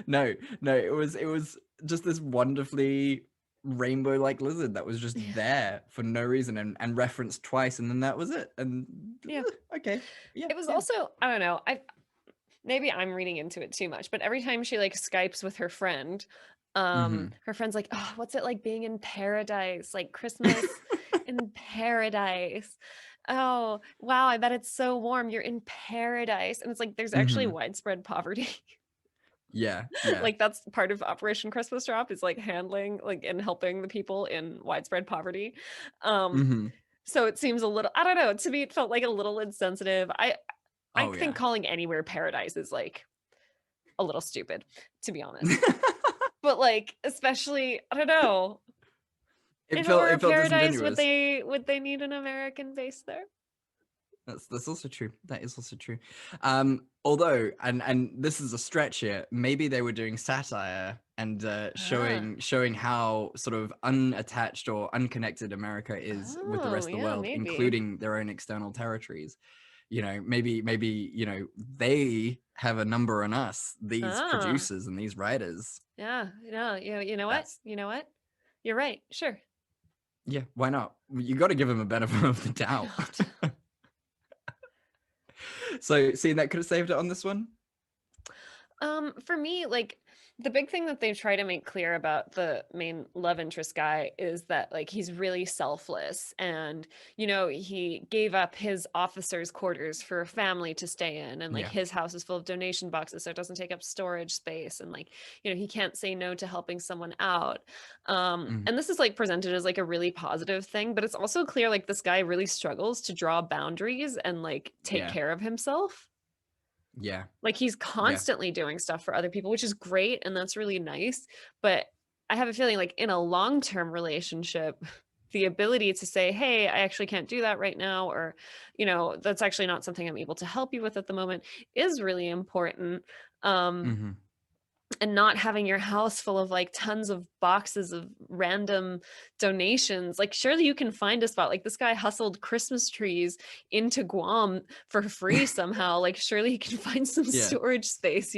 No, no, it was just this wonderfully rainbow-like lizard that was just Yeah. there for no reason and referenced twice, and then that was it. And Yeah. okay, yeah, It was yeah. also, I don't know, maybe I'm reading into it too much, but every time she like Skypes with Mhm. her friend's like, "Oh, what's it like being in paradise? Like Christmas in paradise. Oh, wow, I bet it's so warm. You're in paradise." And it's like there's actually Mhm. widespread poverty. Yeah, yeah. Like that's part of Operation Christmas Drop is like handling like and helping the people in widespread poverty. Um, Mhm. so it seems a little, I don't know, to me it felt like a little insensitive. I Oh think yeah. calling anywhere paradise is like a little stupid, to be honest. But like, especially, I don't know, It if it felt were a it felt paradise, disingenuous. would they need an American base there? That's also true. That is also true. Although, and this is a stretch here. Maybe they were doing satire and Ah. showing how sort of unattached or unconnected America is with the Oh, rest of the yeah, world, maybe. including their own external territories. Maybe they have a number on us, these Ah. producers and these writers. Yeah, yeah, you know what? That's You know what? You're right. Sure. yeah. Why not? You got to give them a benefit of the Why doubt. not? So, seeing that could have saved it on this one. For me, like the big thing that they try to make clear about the main love interest guy is that like he's really selfless and he gave up his officer's quarters for a family to stay in and like Yeah. his house is full of donation boxes so it doesn't take up storage space and like he can't say no to helping someone out. Mhm. And this is like presented as like a really positive thing, but it's also clear like this guy really struggles to draw boundaries and like take Yeah. care of himself. Yeah. Like he's Yeah. constantly doing stuff for other people, which is great and that's really nice. But I have a feeling like in a long-term relationship, the ability to say, "Hey, I actually can't do that right now," or, "That's actually not something I'm able to help you with at the moment," is really important. Um, Mhm. and not having your house full of like tons of boxes of random donations. Like surely you can find a spot. Like this guy hustled Christmas trees into Guam for free somehow. Like surely he can find some Yeah. storage space.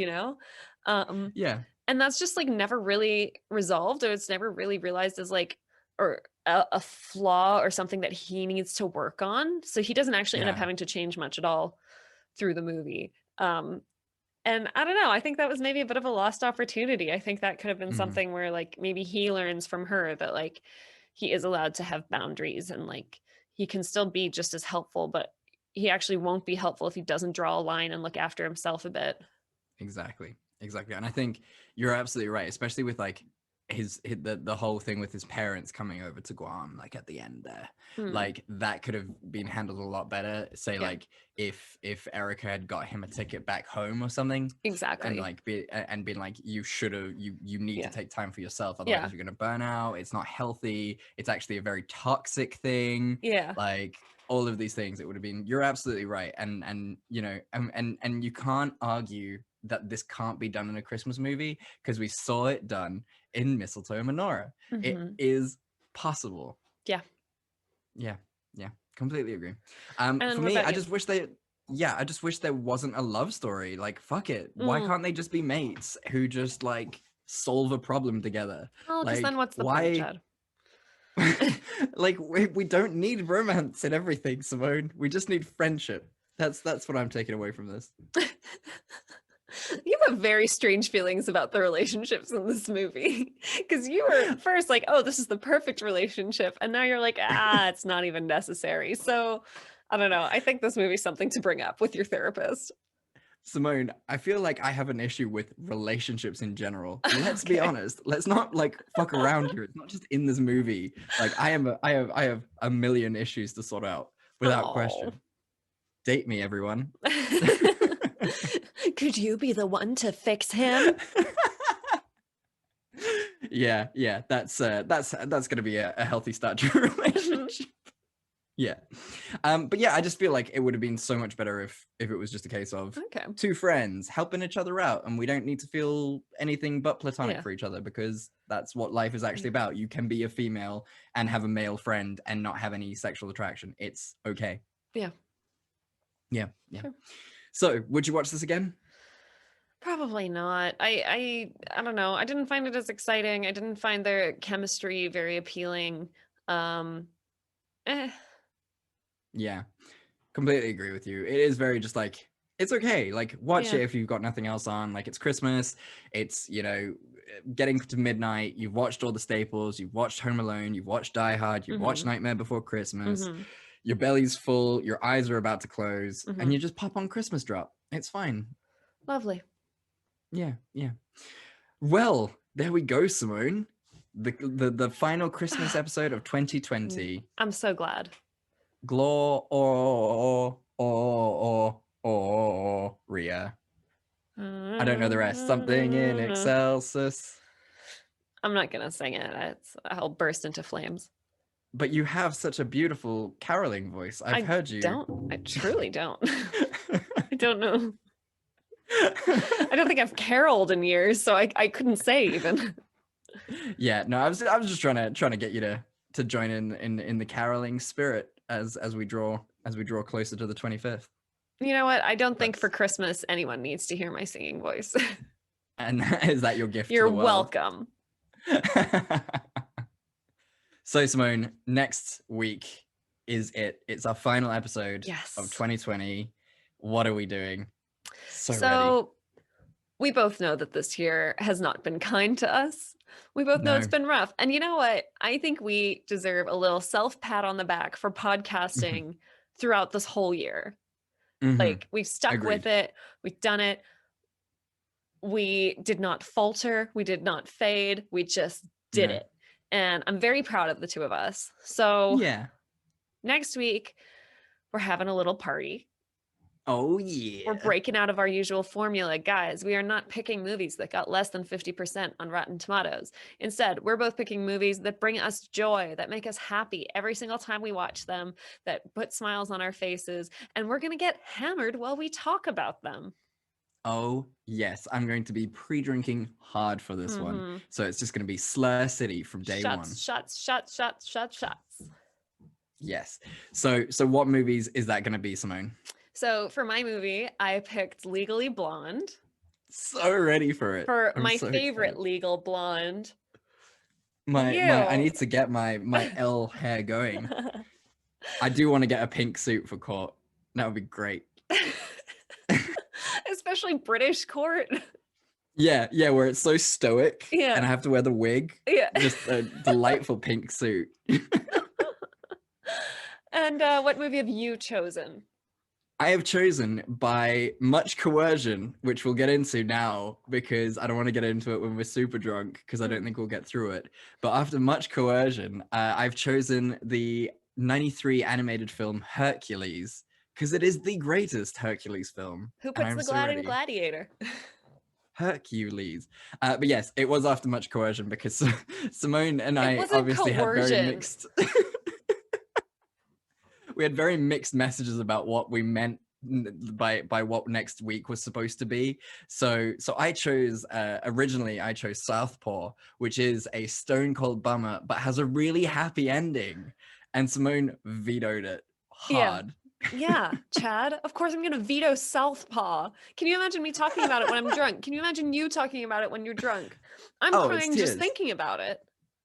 um Yeah. and that's just like never really resolved, or it's never really realized as like or a flaw or something that he needs to work on, so he doesn't actually end up Yeah. having to change much at all through the movie. And I don't know, I think that was maybe a bit of a lost opportunity. I think that could have been Mhm. something where like maybe he learns from her that like he is allowed to have boundaries and like he can still be just as helpful, but he actually won't be helpful if he doesn't draw a line and look after himself a bit. Exactly. Exactly. And I think you're absolutely right, especially with like the whole thing with his parents coming over to Guam, like at the end there. Hmm. Like that could have been handled a lot better. Say Yeah, like if Erica had got him a ticket back home or something, and exactly. like and been like, you need to Yeah. take time for yourself, otherwise Yeah. you're gonna burn out. It's not healthy. It's actually a very toxic thing. Yeah. Like all of these things, it would have been. You're absolutely right, and you can't argue that this can't be done in a Christmas movie because we saw it done in Mistletoe Menorah. It Hmm. is possible. Yeah. Yeah, yeah, completely agree. For And what me, about I you? just wish they yeah, I just wish there wasn't a love story. Like, fuck it. Why can't they just be mates who just like solve a problem together? Well, because then Like, what's the point, why? Chad? Like, we don't need romance in everything, Simone. We just need friendship. That's what I'm taking away from this. You have very strange feelings about the relationships in this movie. Because you were first like, oh, this is the perfect relationship. And now you're like, it's not even necessary. So I don't know. I think this movie's something to bring up with your therapist. Simone, I feel like I have an issue with relationships in general. Let's be Okay. honest. Let's not like fuck around here. It's not just in this movie. Like I have a million issues to sort out without Oh. question. Date me, everyone. Could you be the one to fix him? Yeah, that's gonna be a healthy start to a relationship. Yeah. But yeah, I just feel like it would have been so much better if it was just a case of two friends helping each other out, and we don't need to feel anything but platonic for each other, because that's what life is actually about. You can be a female and have a male friend and not have any sexual attraction. It's okay. Yeah. Sure. So, would you watch this again? Probably not. I don't know. I didn't find it as exciting. I didn't find their chemistry very appealing. Yeah, completely agree with you. It is very just like, it's okay. Like, watch it if you've got nothing else on. Like, it's Christmas. It's, you know, getting to midnight. You've watched all the staples. You've watched Home Alone. You've watched Die Hard. You've watched Nightmare Before Christmas. Your belly's full. Your eyes are about to close. And you just pop on Christmas Drop. It's fine. Lovely. Yeah. Well, there we go, Simone. The final Christmas episode of 2020. I'm so glad. Gloria. I don't know the rest. Something in excelsis. I'm not gonna sing it. I'll burst into flames. But you have such a beautiful caroling voice. I've heard you. I truly don't. I don't know. I don't think I've caroled in years, so I couldn't say even. Yeah, no, I was just trying to get you to join in the caroling spirit as we draw closer to the 25th. You know what? I don't think for Christmas anyone needs to hear my singing voice. And is that your gift? You're to the world? Welcome. So Simone, next week it's our final episode of 2020. What are we doing? So ready. We both know that this year has not been kind to us. We both know it's been rough. And you know what? I think we deserve a little self-pat on the back for podcasting throughout this whole year. Like, we've stuck with it. We've done it. We did not falter. We did not fade. We just did it. And I'm very proud of the two of us. So next week, we're having a little party. Oh, yeah. We're breaking out of our usual formula. Guys, we are not picking movies that got less than 50% on Rotten Tomatoes. Instead, we're both picking movies that bring us joy, that make us happy every single time we watch them, that put smiles on our faces, and we're going to get hammered while we talk about them. Oh, yes. I'm going to be pre-drinking hard for this one. So it's just going to be Slur City from day one. Shots. Yes. So what movies is that going to be, Simone? So for my movie, I picked Legally Blonde. So ready for it. For my favorite Legal Blonde. I need to get my L hair going. I do want to get a pink suit for court. That would be great. Especially British court. Yeah, where it's so stoic. Yeah. And I have to wear the wig. Yeah. Just a delightful pink suit. And what movie have you chosen? I have chosen, by much coercion, which we'll get into now, because I don't want to get into it when we're super drunk, because I don't think we'll get through it. But after much coercion, I've chosen the 93 animated film Hercules, because it is the greatest Hercules film. Who puts the glad in Gladiator? Hercules. But yes, it was after much coercion, because Simone and I obviously had very mixed... We had very mixed messages about what we meant by what next week was supposed to be. So I chose, originally I chose Southpaw, which is a stone cold bummer, but has a really happy ending. And Simone vetoed it hard. Yeah, Chad. Of course, I'm gonna veto Southpaw. Can you imagine me talking about it when I'm drunk? Can you imagine you talking about it when you're drunk? I'm Oh, it's crying just tears. thinking about it.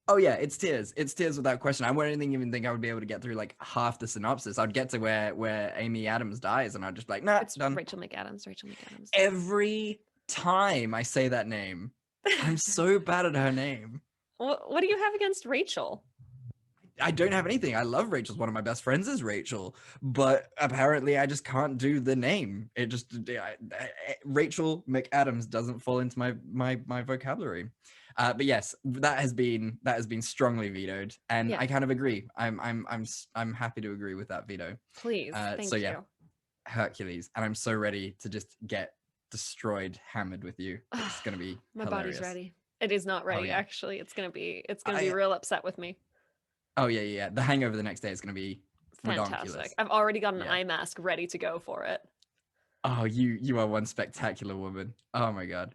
Oh yeah, it's tears. It's tears without question. I wouldn't even think I would be able to get through like half the synopsis. I'd get to where Amy Adams dies, and I'd just be like, nah, It's done. Rachel McAdams. Rachel McAdams. Every time I say that name, I'm so bad at her name. What do you have against Rachel? I don't have anything. I love Rachel's one of my best friends is Rachel, but apparently I just can't do the name. It just Rachel McAdams doesn't fall into my vocabulary. But yes, that has been strongly vetoed, and Yeah. I kind of agree. I'm happy to agree with that veto. Please, thank So yeah, you. Hercules, and I'm so ready to just get destroyed, hammered with you. It's gonna be My hilarious. body's ready. It is not ready, yeah. actually. It's gonna be real upset with me. Oh yeah. The hangover the next day is gonna be Fantastic. redonkulous. I've already got an Yeah. eye mask ready to go for it. Oh, you are one spectacular woman. Oh my god.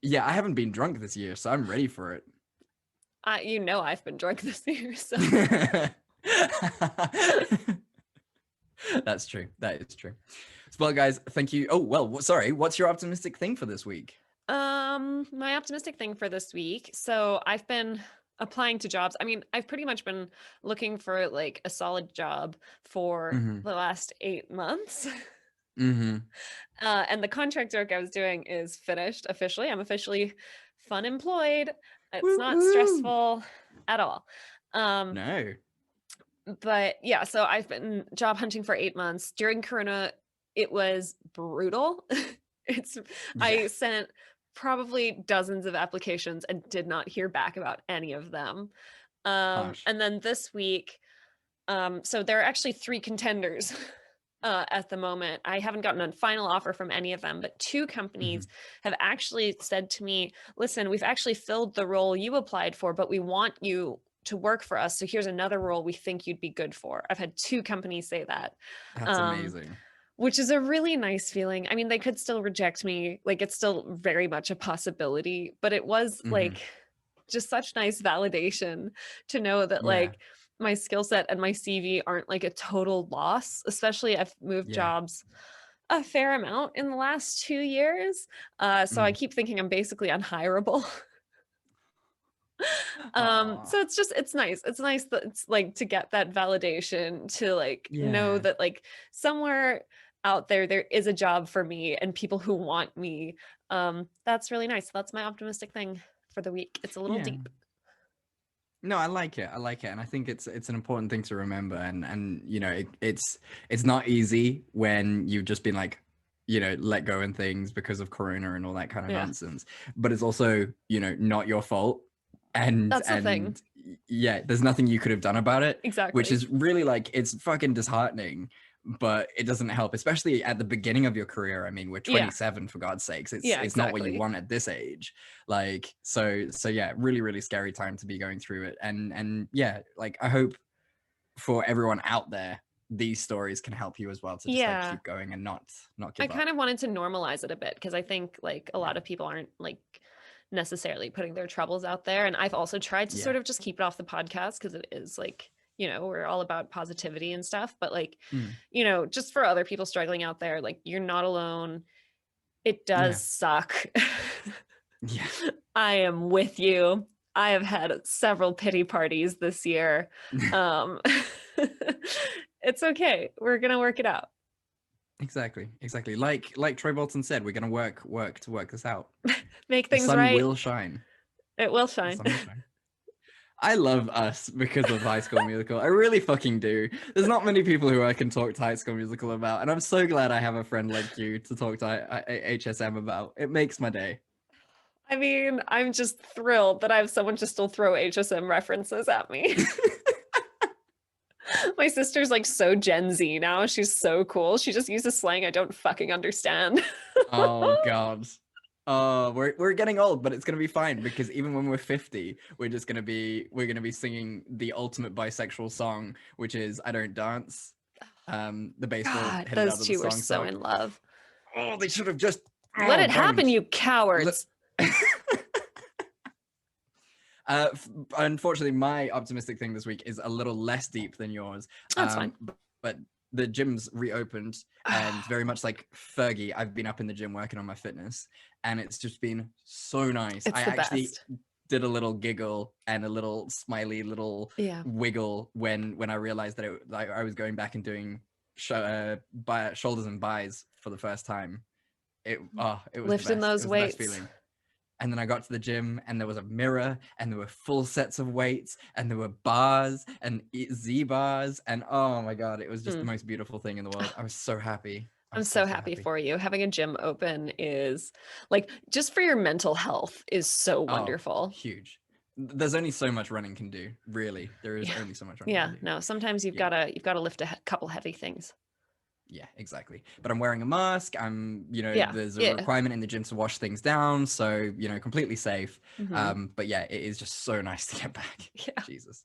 Yeah, I haven't been drunk this year, so I'm ready for it. You know I've been drunk this year, so That's true. That is true. Well, guys, thank you. Oh, well, sorry. What's your optimistic thing for this week? my optimistic thing for this week. So I've been applying to jobs. I mean, I've pretty much been looking for like a solid job for Mm-hmm. the last 8 months. Mm-hmm. And the contract work I was doing is finished officially. I'm officially fun employed. It's not stressful at all. No. But yeah, so I've been job hunting for 8 months. During Corona, it was brutal. It's Yeah. I sent probably dozens of applications and did not hear back about any of them. Harsh. And then this week, so there are actually 3 contenders at the moment. I haven't gotten a final offer from any of them, but 2 companies have actually said to me, listen, we've actually filled the role you applied for, but we want you to work for us. So here's another role we think you'd be good for. I've had 2 companies say that. That's amazing. Which is a really nice feeling. I mean, they could still reject me. Like, it's still very much a possibility, but it was like just such nice validation to know that like my skill set and my CV aren't like a total loss, especially I've moved jobs a fair amount in the last 2 years. So I keep thinking I'm basically unhireable. So it's nice. It's nice that it's like to get that validation to like know that like somewhere out there is a job for me and people who want me. That's really nice. That's my optimistic thing for the week. It's a little deep. No, I like it. And I think it's an important thing to remember. And you know, it's not easy when you've just been like, you know, let go and things because of Corona and all that kind of nonsense. But it's also, you know, not your fault. And that's the thing. Yeah, there's nothing you could have done about it. Exactly. Which is really like, it's fucking disheartening, but it doesn't help, especially at the beginning of your career. I mean, we're 27 for God's sakes. It's not what you want at this age. Like, so yeah, really, really scary time to be going through it. And yeah, like I hope for everyone out there, these stories can help you as well to just like keep going and not give up. I kind of wanted to normalize it a bit because I think like a lot of people aren't like necessarily putting their troubles out there. And I've also tried to sort of just keep it off the podcast because it is like, you know, we're all about positivity and stuff, but like, you know, just for other people struggling out there, like you're not alone. It does suck. I am with you. I have had several pity parties this year. It's okay. We're going to work it out. Exactly. Like Troy Bolton said, we're going to work to work this out. Make things the sun right. will shine. It will shine. I love Us because of High School Musical. I really fucking do. There's not many people who I can talk to High School Musical about, and I'm so glad I have a friend like you to talk to HSM about. It makes my day. I mean, I'm just thrilled that I have someone just still throw HSM references at me. My sister's like so Gen Z now. She's so cool. She just uses slang I don't fucking understand. Oh God. Oh, we're getting old, but it's gonna be fine because even when we're 50, we're gonna be singing the ultimate bisexual song, which is "I Don't Dance." The baseball. God, those 2 were so in love. Oh, they should have just let it happen, you cowards. Unfortunately, my optimistic thing this week is a little less deep than yours. That's fine. But the gym's reopened, and very much like Fergie, I've been up in the gym working on my fitness, and it's just been so nice. It's I the actually best. did a little giggle and a little smiley little wiggle when I realized that I was going back and doing shoulders and buys for the first time. It was Lifting the best. those It was weights. the best feeling. And then I got to the gym and there was a mirror and there were full sets of weights and there were bars and Z bars. And oh my God, it was just the most beautiful thing in the world. I was so happy. I'm so happy for you. Having a gym open is like, just for your mental health is so wonderful. Huge. There's only so much running can do, really. There is only so much running can do. No, sometimes you've gotta lift a couple heavy things. Yeah, exactly. But I'm wearing a mask. There's a requirement in the gym to wash things down. So, completely safe. But yeah, it is just so nice to get back. Yeah. Jesus.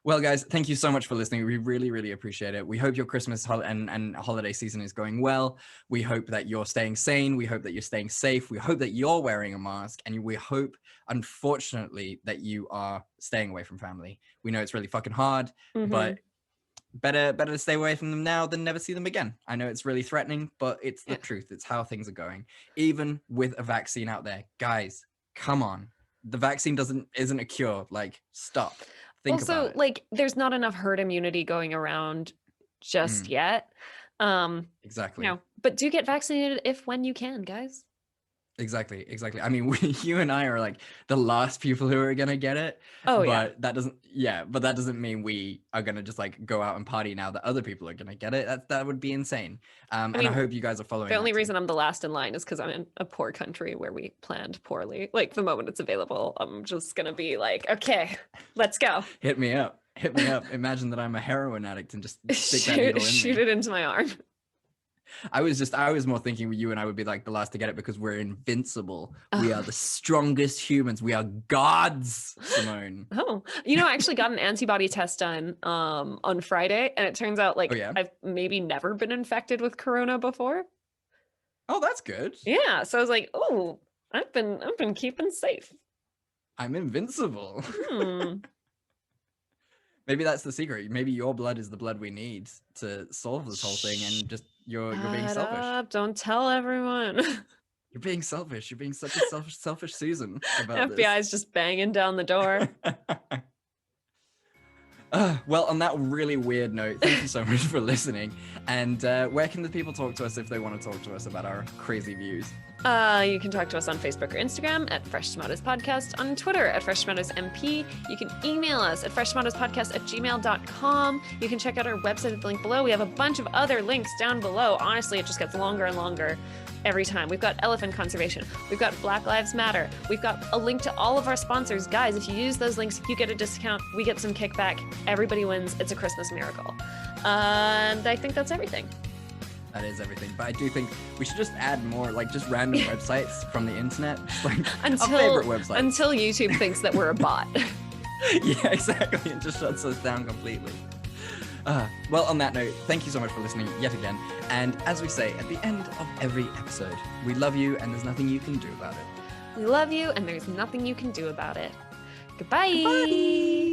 Well, guys, thank you so much for listening. We really, really appreciate it. We hope your Christmas and holiday season is going well. We hope that you're staying sane. We hope that you're staying safe. We hope that you're wearing a mask. And we hope, unfortunately, that you are staying away from family. We know it's really fucking hard, but better to stay away from them now than never see them again. I know it's really threatening, but it's the truth. It's how things are going. Even with a vaccine out there, guys, come on. The vaccine isn't a cure. Like, stop. Think about it. Like, there's not enough herd immunity going around just yet. Exactly. But do get vaccinated when you can, guys. Exactly. I mean, you and I are like the last people who are gonna get it. But that doesn't mean we are gonna just like go out and party now that other people are gonna get it. That would be insane. I hope you guys are following. The only reason I'm the last in line is because I'm in a poor country where we planned poorly. Like, the moment it's available, I'm just gonna be like, okay, let's go. Hit me up. Imagine that I'm a heroin addict and just stick that needle in me. Shoot it into my arm. I was more thinking you and I would be like the last to get it because we're invincible. We are the strongest humans. We are gods, Simone. I actually got an antibody test done on Friday, and it turns out I've maybe never been infected with corona before. Oh, that's good. Yeah, so I was like, oh, I've been keeping safe. I'm invincible. Maybe that's the secret. Maybe your blood is the blood we need to solve this whole thing, and just you're being selfish. Don't tell everyone. You're being selfish. You're being such a selfish Susan about FBI's just banging down the door. Well, on that really weird note, thank you so much for listening. And where can the people talk to us if they want to talk to us about our crazy views? You can talk to us on Facebook or Instagram at Fresh Tomatoes Podcast, on Twitter at Fresh Tomatoes MP. You can email us at freshtomatoespodcast@gmail.com. You can check out our website at the link below. We have a bunch of other links down below. Honestly, it just gets longer and longer every time. We've got elephant conservation. We've got Black Lives Matter. We've got a link to all of our sponsors. Guys, if you use those links, you get a discount. We get some kickback. Everybody wins. It's a Christmas miracle. And I think that's everything. That is everything. But I do think we should just add more, like, just random websites from the internet. Just like our favorite websites. Until YouTube thinks that we're a bot. Yeah, exactly. It just shuts us down completely. Well, on that note, thank you so much for listening yet again. And as we say at the end of every episode, we love you and there's nothing you can do about it. We love you and there's nothing you can do about it. Goodbye. Goodbye.